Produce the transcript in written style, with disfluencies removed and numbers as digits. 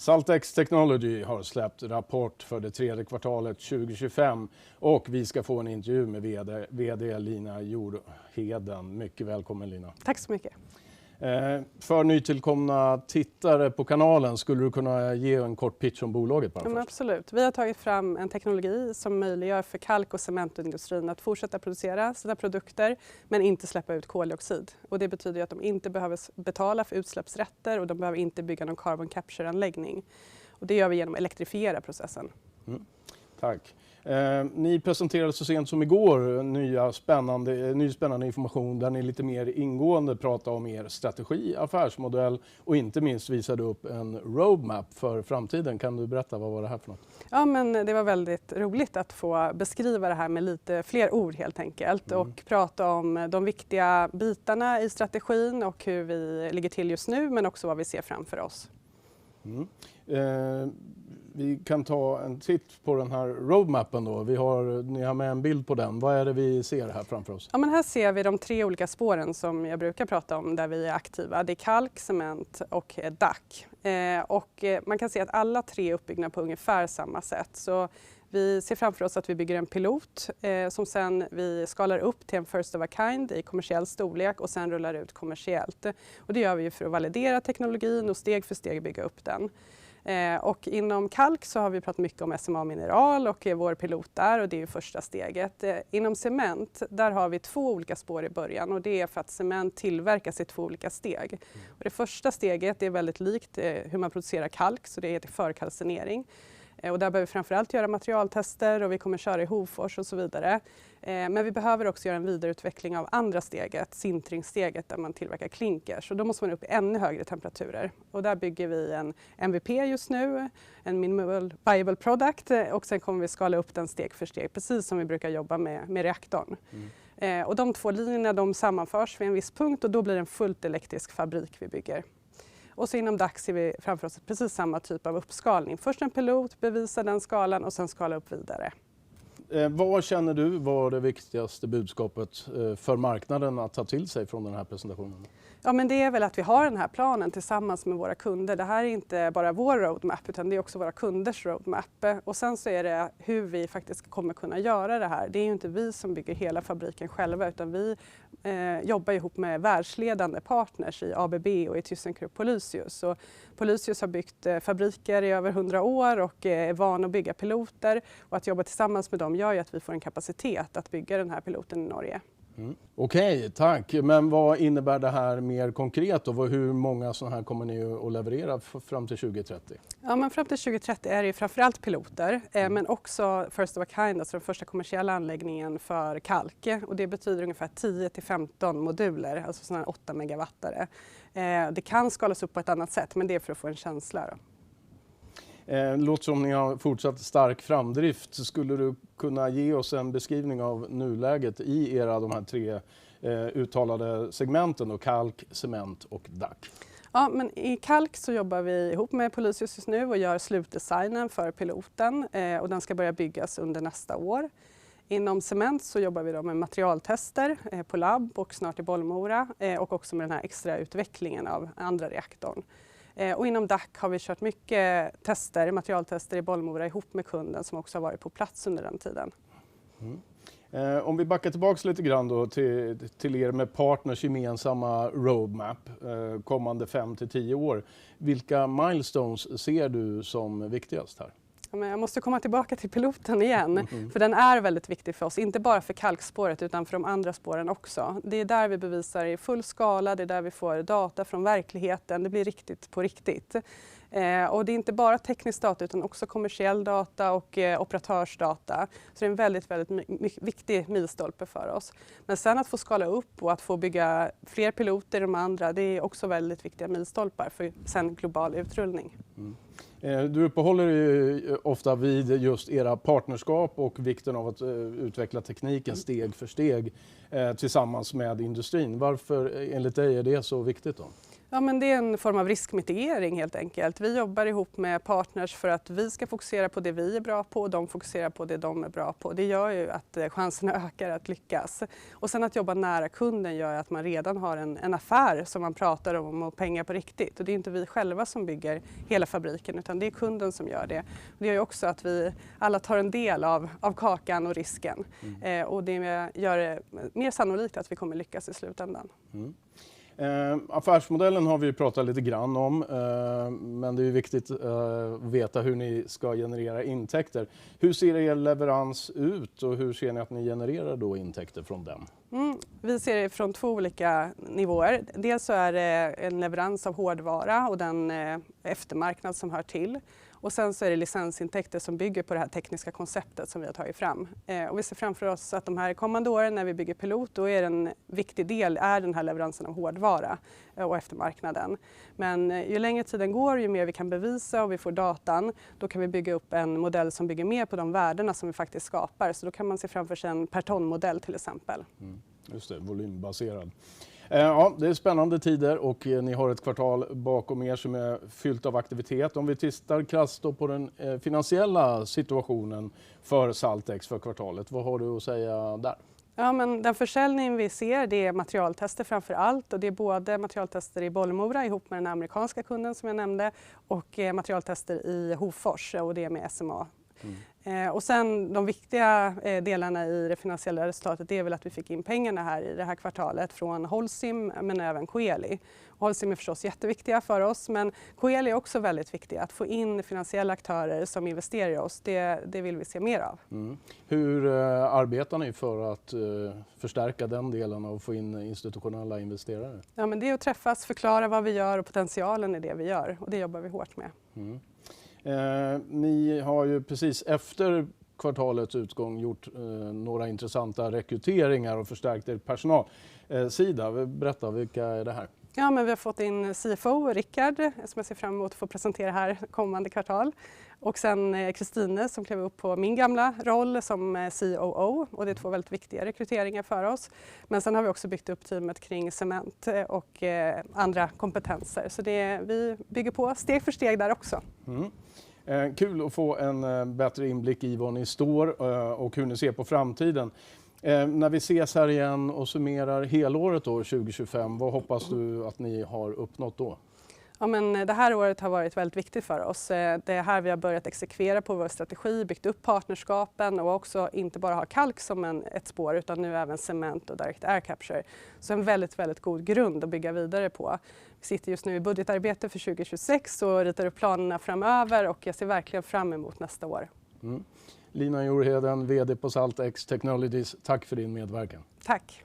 Saltex Technology har släppt rapport för det tredje kvartalet 2025 och vi ska få en intervju med vd Lina Jorheden. Mycket välkommen Lina. Tack så mycket. För nytillkomna tittare på kanalen, skulle du kunna ge en kort pitch om bolaget bara först? Absolut. Vi har tagit fram en teknologi som möjliggör för kalk- och cementindustrin att fortsätta producera sina produkter men inte släppa ut koldioxid. Och det betyder att de inte behöver betala för utsläppsrätter och de behöver inte bygga någon carbon capture-anläggning. Och det gör vi genom att elektrifiera processen. Tack. Ni presenterade så sent som igår ny spännande information där ni lite mer ingående pratade om er strategi, affärsmodell och inte minst visade upp en roadmap för framtiden. Kan du berätta, vad var det här för något? Ja, men det var väldigt roligt att få beskriva det här med lite fler ord helt enkelt och prata om de viktiga bitarna i strategin och hur vi ligger till just nu men också vad vi ser framför oss. Vi kan ta en titt på den här roadmappen då. Ni har med en bild på den. Vad är det vi ser här framför oss? Ja, men här ser vi de tre olika spåren som jag brukar prata om där vi är aktiva. Det är kalk, cement och DAC. Man kan se att alla tre är uppbyggda på ungefär samma sätt. Så vi ser framför oss att vi bygger en pilot som sen vi skalar upp till en first of a kind i kommersiell storlek och sen rullar ut kommersiellt. Och det gör vi för att validera teknologin och steg för steg bygga upp den. Och inom kalk så har vi pratat mycket om SMA-mineral och vår pilot där och det är första steget. Inom cement där har vi två olika spår i början och det är för att cement tillverkas i två olika steg. Och det första steget är väldigt likt hur man producerar kalk, så det heter förkalcinering. Och där behöver vi framförallt göra materialtester och vi kommer köra i Hofors och så vidare. Men vi behöver också göra en vidareutveckling av andra steget, sintringssteget där man tillverkar klinker. Så då måste man upp i ännu högre temperaturer. Och där bygger vi en MVP just nu, en minimal viable product och sen kommer vi skala upp den steg för steg, precis som vi brukar jobba med reaktorn. Och de två linjerna de sammanförs vid en viss punkt och då blir det en fullt elektrisk fabrik vi bygger. Och så inom DAC ser vi framför oss precis samma typ av uppskalning. Först en pilot, bevisa den skalan och sen skala upp vidare. Vad känner du var det viktigaste budskapet för marknaden att ta till sig från den här presentationen? Ja, men det är väl att vi har den här planen tillsammans med våra kunder. Det här är inte bara vår roadmap utan det är också våra kunders roadmap. Och sen så är det hur vi faktiskt kommer kunna göra det här. Det är ju inte vi som bygger hela fabriken själva utan vi jobbar ihop med världsledande partners i ABB och i ThyssenKrupp Polysius. Och Polysius har byggt fabriker i över 100 år och är van att bygga piloter. Och att jobba tillsammans med dem gör ju att vi får en kapacitet att bygga den här piloten i Norge. Okej, tack. Men vad innebär det här mer konkret och hur många sådana här kommer ni att leverera fram till 2030? Ja, men fram till 2030 är det ju framförallt piloter men också first of a kind, alltså den första kommersiella anläggningen för kalk. Och det betyder ungefär 10-15 moduler, alltså sådana här 8 megawattare. Det kan skalas upp på ett annat sätt men det är för att få en känsla då. Det låter som ni har fortsatt stark framdrift. Skulle du kunna ge oss en beskrivning av nuläget i de här tre uttalade segmenten då, kalk, cement och DAC? Ja, men i kalk så jobbar vi ihop med Polysius just nu och gör slutdesignen för piloten och den ska börja byggas under nästa år. Inom cement så jobbar vi då med materialtester på labb och snart i Bollmora och också med den här extra utvecklingen av andra reaktorn. Och inom DAC har vi kört mycket materialtester i Bollmora ihop med kunden som också har varit på plats under den tiden. Om vi backar tillbaka lite grann då till er med partners gemensamma roadmap kommande 5-10 år. Vilka milestones ser du som viktigast här? Men jag måste komma tillbaka till piloten igen, för den är väldigt viktig för oss, inte bara för kalkspåret utan för de andra spåren också. Det är där vi bevisar i full skala, det är där vi får data från verkligheten, det blir riktigt på riktigt. Och det är inte bara teknisk data utan också kommersiell data och operatörsdata. Så det är en väldigt, väldigt viktig milstolpe för oss. Men sen att få skala upp och att få bygga fler piloter i de andra, det är också väldigt viktiga milstolpar för sen global utrullning. Du uppehåller ju ofta vid just era partnerskap och vikten av att utveckla tekniken steg för steg tillsammans med industrin. Varför enligt dig är det så viktigt då? Ja, men det är en form av riskmitigering helt enkelt. Vi jobbar ihop med partners för att vi ska fokusera på det vi är bra på och de fokuserar på det de är bra på. Det gör ju att chanserna ökar att lyckas. Och sen att jobba nära kunden gör att man redan har en affär som man pratar om och pengar på riktigt. Och det är inte vi själva som bygger hela fabriken utan det är kunden som gör det. Och det gör ju också att vi alla tar en del av kakan och risken. Och det gör det mer sannolikt att vi kommer lyckas i slutändan. Affärsmodellen har vi pratat lite grann om, men det är viktigt att veta hur ni ska generera intäkter. Hur ser er leverans ut och hur ser ni att ni genererar då intäkter från den? Vi ser det från 2 olika nivåer. Dels så är det en leverans av hårdvara och den eftermarknad som hör till. Och sen så är det licensintäkter som bygger på det här tekniska konceptet som vi har tagit fram. Och vi ser framför oss att de här kommande åren när vi bygger pilot, då är en viktig del den här leveransen av hårdvara och eftermarknaden. Men ju längre tiden går, ju mer vi kan bevisa och vi får datan, då kan vi bygga upp en modell som bygger mer på de värdena som vi faktiskt skapar. Så då kan man se framför sig en per ton-modell till exempel. Just det, volymbaserad. Ja, det är spännande tider och ni har ett kvartal bakom er som är fyllt av aktivitet. Om vi tittar krasst på den finansiella situationen för Saltex för kvartalet, vad har du att säga där? Ja, men den försäljning vi ser det är materialtester framför allt och det är både materialtester i Bollmora ihop med den amerikanska kunden som jag nämnde och materialtester i Hofors och det med SMA. Och sen de viktiga delarna i det finansiella resultatet det är väl att vi fick in pengarna här i det här kvartalet från Holcim men även Coeli. Holcim är förstås jätteviktiga för oss men Coeli är också väldigt viktiga. Att få in finansiella aktörer som investerar i oss, det vill vi se mer av. Hur arbetar ni för att förstärka den delen och få in institutionella investerare? Ja, men det är att träffas, förklara vad vi gör och potentialen i det vi gör och det jobbar vi hårt med. Ni har ju precis efter kvartalets utgång gjort några intressanta rekryteringar och förstärkt er personalsida. Berätta, vilka är det här? Ja, men vi har fått in CFO Rickard som jag ser fram emot att få presentera här kommande kvartal. Och sen Kristine som klev upp på min gamla roll som COO och det är 2 väldigt viktiga rekryteringar för oss. Men sen har vi också byggt upp teamet kring cement och andra kompetenser. Så vi bygger på steg för steg där också. Kul att få en bättre inblick i var ni står och hur ni ser på framtiden. När vi ses här igen och summerar helåret då, 2025, vad hoppas du att ni har uppnått då? Ja, men det här året har varit väldigt viktigt för oss. Det är här vi har börjat exekvera på vår strategi, byggt upp partnerskapen och också inte bara ha kalk som ett spår utan nu även cement och direct air capture. Så en väldigt, väldigt god grund att bygga vidare på. Vi sitter just nu i budgetarbete för 2026 och ritar upp planerna framöver och jag ser verkligen fram emot nästa år. Lina Jorheden, VD på Saltex Technologies, tack för din medverkan. Tack.